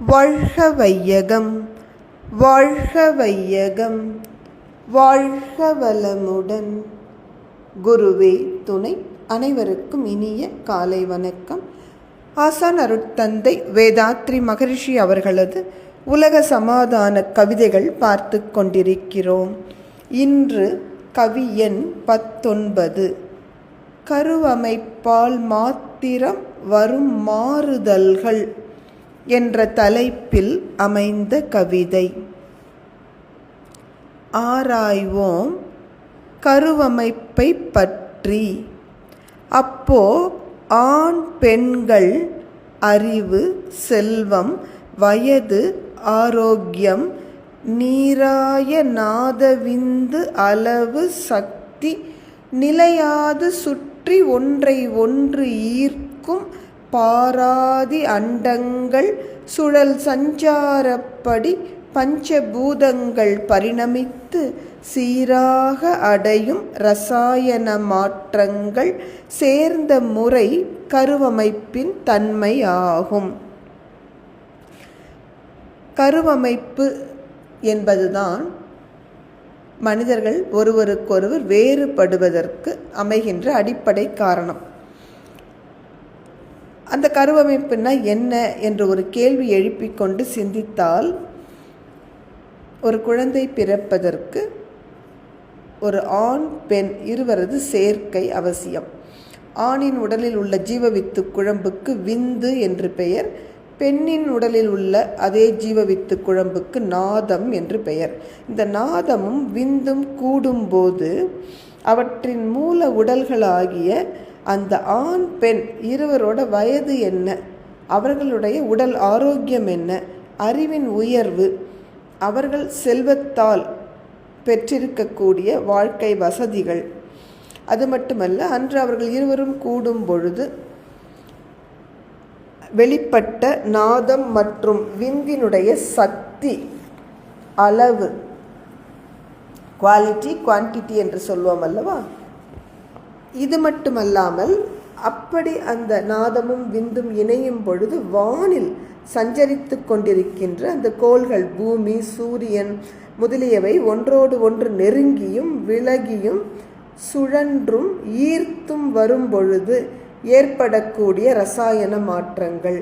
வாழ்க வையகம், வாழ்க வையகம், வாழ்க வளமுடன். குருவே துணை. அனைவருக்கும் இனிய காலை வணக்கம். ஆசான் அருட்தந்தை வேதாத்ரி மகரிஷி அவர்களது உலக சமாதான கவிதைகள் பார்த்து கொண்டிருக்கிறோம். இன்று கவி எண் 19. கருவமைப்பால் மாத்திரம் வரும் மாறுதல்கள் என்ற தலைப்பில் அமைந்த கவிதை. ஆராய்வோம் கருவமைப்பை பற்றி. அப்போ ஆண் பெண்கள் அறிவு, செல்வம், வயது, ஆரோக்கியம், நீராய நாதவிந்து, அளவு, சக்தி நிலையாது சுற்றி ஒன்றை ஒன்று ஈர்க்கும் பாராதி அண்டங்கள் சுழல் சஞ்சாரப்படி பஞ்சபூதங்கள் பரிணமித்து சீராக அடையும் இரசாயன மாற்றங்கள் சேர்ந்த முறை கருவமைப்பின் தன்மை ஆகும். கருவமைப்பு என்பதுதான் மனிதர்கள் ஒருவருக்கொருவர் வேறுபடுவதற்கு அமைகின்ற அடிப்படை காரணம். அந்த கருவமைப்புனா என்ன என்று ஒரு கேள்வி எழுப்பிக்கொண்டு சிந்தித்தால், ஒரு குழந்தை பிறப்பதற்கு ஒரு ஆண் பெண் இருவரது சேர்க்கை அவசியம். ஆணின் உடலில் உள்ள ஜீவவித்து குழம்புக்கு விந்து என்று பெயர். பெண்ணின் உடலில் உள்ள அதே ஜீவவித்து குழம்புக்கு நாதம் என்று பெயர். இந்த நாதமும் விந்தும் கூடும்போது அவற்றின் மூல உடல்களாகிய அந்த ஆண் பெண் இருவரோட வயது என்ன, அவர்களுடைய உடல் ஆரோக்கியம் என்ன, அறிவின் உயர்வு, அவர்கள் செல்வத்தால் பெற்றிருக்கக்கூடிய வாழ்க்கை வசதிகள், அது மட்டுமல்ல அன்று அவர்கள் இருவரும் கூடும் பொழுது வெளிப்பட்ட நாதம் மற்றும் விந்தினுடைய சக்தி, அளவு, குவாலிட்டி, குவான்டிட்டி என்று சொல்வோம் அல்லவா. இது மட்டுமல்லாமல் அப்படி அந்த நாதமும் விந்தும் இணையும் பொழுது வானில் சஞ்சரித்து கொண்டிருக்கின்ற அந்த கோள்கள், பூமி, சூரியன் முதலியவை ஒன்றோடு ஒன்று நெருங்கியும் விலகியும் சுழன்றும் ஈர்த்தும் வரும் பொழுது ஏற்படக்கூடிய இரசாயன மாற்றங்கள்,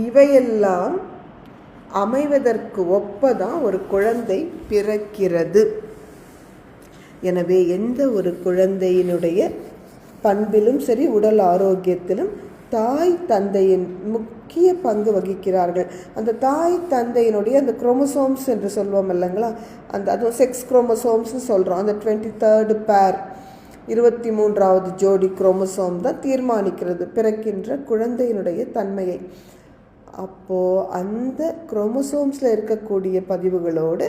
இவையெல்லாம் அமைவதற்கு ஒப்பதான் ஒரு குழந்தை பிறக்கிறது. எனவே எந்த ஒரு குழந்தையினுடைய பண்பிலும் சரி, உடல் ஆரோக்கியத்திலும் தாய் தந்தையின் முக்கிய பங்கு வகிக்கிறார்கள். அந்த தாய் தந்தையினுடைய அந்த குரோமோசோம்ஸ் என்று சொல்வோம் இல்லைங்களா, அதுவும் செக்ஸ் குரோமோசோம்ஸ்னு சொல்கிறோம். அந்த 23rd பேர், 23வது ஜோடி குரோமோசோம் தான் தீர்மானிக்கிறது பிறக்கின்ற குழந்தையினுடைய தன்மையை. அப்போது அந்த குரோமோசோம்ஸில் இருக்கக்கூடிய பதிவுகளோடு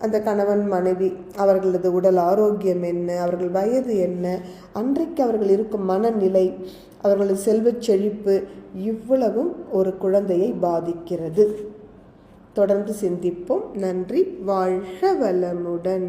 அந்த கணவன் மனைவி அவர்களது உடல் ஆரோக்கியம் என்ன, அவர்கள் வயது என்ன, அன்றைக்கு அவர்கள் இருக்கும் மனநிலை, அவர்களது செல்வச் செழிப்பு, இவ்வளவும் ஒரு குழந்தையை பாதிக்கிறது. தொடர்ந்து சிந்திப்போம். நன்றி. வாழ்க வளமுடன்.